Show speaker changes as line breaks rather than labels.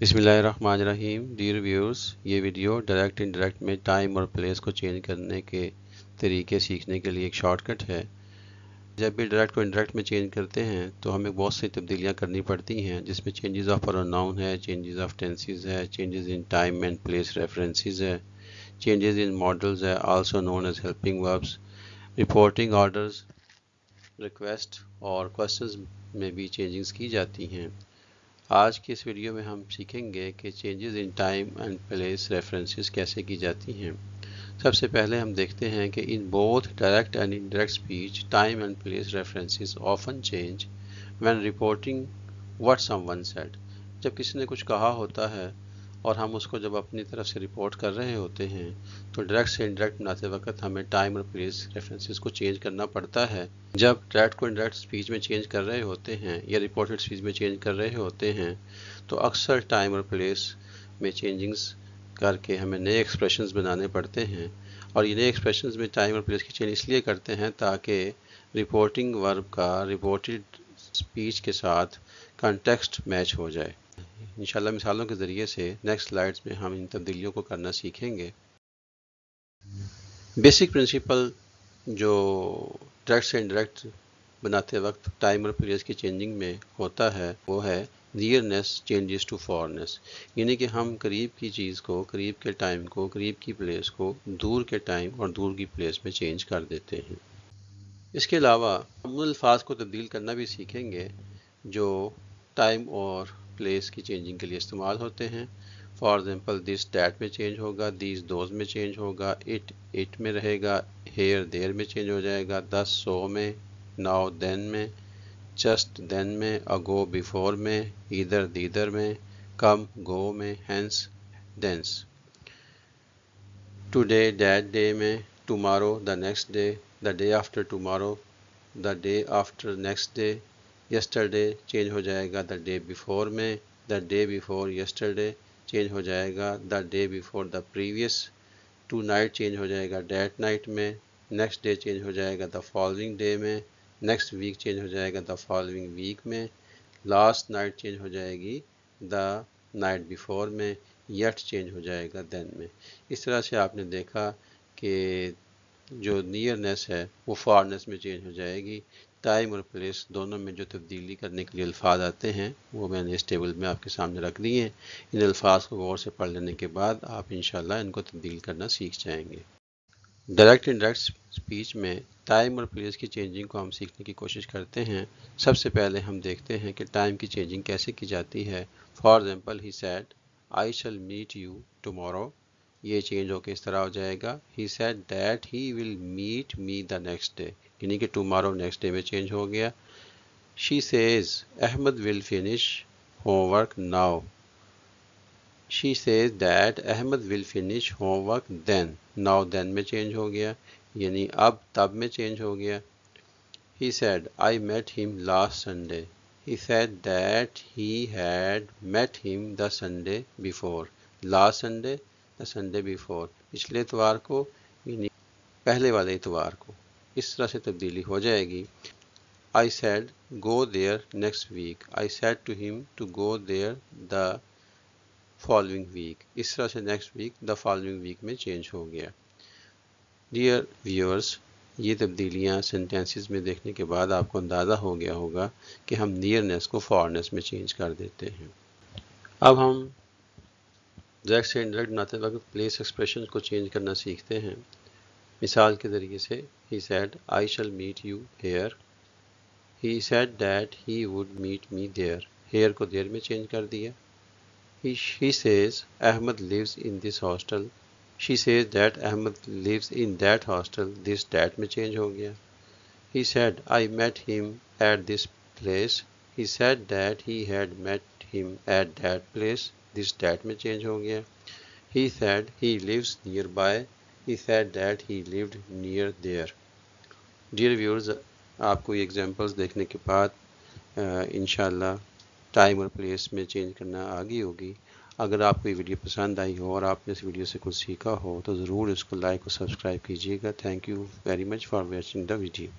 बिस्मिल्लाहिर्रहमानिर्रहीम। Dear viewers, ये video direct indirect में टाइम और प्लेस को चेंज करने के तरीके सीखने के लिए एक शॉर्टकट है। जब भी डायरेक्ट को इंडायरेक्ट में चेंज करते हैं तो हमें बहुत सी तब्दीलियां करनी पड़ती हैं, जिसमें चेंजेस ऑफ प्रोनाउन है, चेंजेस ऑफ टेंसेस है, changes in time and place references है, चेंजेस इन मॉडल्स है, also known as helping verbs, reporting orders, request और क्वेश्चंस में भी चेंजेस की जाती हैं। आज की इस वीडियो में हम सीखेंगे कि changes in time and place references कैसे की जाती हैं। सबसे पहले हम देखते हैं कि in both direct and indirect speech time and place references often change when reporting what someone said. जब किसी ने कुछ कहा होता है और हम उसको जब अपनी तरफ से रिपोर्ट कर रहे होते हैं तो डायरेक्ट से इनडायरेक्ट बनाते वक्त हमें टाइम और प्लेस रेफरेंसेस को चेंज करना पड़ता है। जब डायरेक्ट को इनडायरेक्ट स्पीच में चेंज कर रहे होते हैं या रिपोर्टेड स्पीच में चेंज कर रहे होते हैं तो अक्सर टाइम और प्लेस में चेंजिंग्स करके हमें नए एक्सप्रेशंस बनाने पड़ते हैं, और ये नए एक्सप्रेशंस में टाइम और प्लेस की चेंज इसलिए करते हैं ताकि रिपोर्टिंग वर्ब का रिपोर्टेड स्पीच के साथ कॉन्टेक्स्ट मैच हो जाए। इंशाल्लाह मिसालों के ज़रिए से नेक्स्ट स्लाइड्स में हम इन तब्दीलियों को करना सीखेंगे। बेसिक प्रिंसिपल जो डायरेक्ट से इनडायरेक्ट बनाते वक्त टाइम और प्लेस की चेंजिंग में होता है वो है नियरनेस चेंजेस टू फॉरनेस, यानी कि हम करीब की चीज़ को, करीब के टाइम को, करीब की प्लेस को दूर के टाइम और दूर की प्लेस में चेंज कर देते हैं। इसके अलावा हम उन अल्फाज को तब्दील करना भी सीखेंगे जो टाइम और प्लेस की चेंजिंग के लिए इस्तेमाल होते हैं। फॉर एग्जांपल दिस डैट में चेंज होगा, दीज दोज में चेंज होगा, इट में रहेगा, हेयर देयर में चेंज हो जाएगा, दस सो में, नाउ देन में, जस्ट देन में, अगो बिफोर में, इधर दीदर में, कम गो में, hence thence, today that day में, tomorrow the next day, the day after tomorrow, the day after next day, yesterday change हो जाएगा द डे बिफोर में, the day before yesterday change हो जाएगा the day before the previous, tonight change हो जाएगा that night में, next day change हो जाएगा द फॉलोइंग डे में, नेक्स्ट वीक चेंज हो जाएगा द फॉलोइंग वीक में, लास्ट नाइट चेंज हो जाएगी द नाइट बिफोर में, येट चेंज हो जाएगा देन में। इस तरह से आपने देखा कि जो नियरनेस है वो फारनेस में चेंज हो जाएगी। टाइम और प्लेस दोनों में जो तब्दीली करने के लिए अल्फाज आते हैं वो मैंने इस टेबल में आपके सामने रख दिए हैं। इन अल्फाज को गौर से पढ़ लेने के बाद आप इंशाल्लाह इनको तब्दील करना सीख जाएंगे। डायरेक्ट इनडायरेक्ट स्पीच में टाइम और प्लेस की चेंजिंग को हम सीखने की कोशिश करते हैं। सबसे पहले हम देखते हैं कि टाइम की चेंजिंग कैसे की जाती है। For example he said I shall meet you tomorrow, ये चेंज होकर इस तरह हो जाएगा he said that he will meet me the next day, यानी कि टुमारो नेक्स्ट डे में चेंज हो गया। She says Ahmed will finish homework now, she says that Ahmed will finish homework then, now then में चेंज हो गया, यानी अब तब में चेंज हो गया। He said I met him last Sunday, he said that he had met him the Sunday before, last Sunday the Sunday before, पिछले इतवार को यानी पहले वाले इतवार को। इस तरह से तब्दीली हो जाएगी। I said go there next week, I said to him to go there the following week। इस तरह से next week the following week में चेंज हो गया। Dear viewers, ये तब्दीलियाँ सेंटेंसेस में देखने के बाद आपको अंदाज़ा हो गया होगा कि हम नियरनेस को फॉरनेस में चेंज कर देते हैं। अब हम डायरेक्ट से इनडायरेक्ट बनाते वक्त प्लेस एक्सप्रेशन को चेंज करना सीखते हैं। मिसाल के ज़रिए से he said I shall meet you here, he said that he would meet me there, here को there में चेंज कर दिया। He says Ahmed lives in this hostel, she says that Ahmed lives in that hostel, this that में change हो गया। He said I met him at this place, he said that he had met him at that place, this that में change हो गया। He said he lives nearby, he said that he lived near there। Dear viewers, आपको ये examples देखने के बाद इंशाल्लाह time और प्लेस में चेंज करना आ गई होगी। अगर आपको ये वीडियो पसंद आई हो और आपने इस वीडियो से कुछ सीखा हो तो ज़रूर इसको लाइक और सब्सक्राइब कीजिएगा। Thank you very much for watching the video.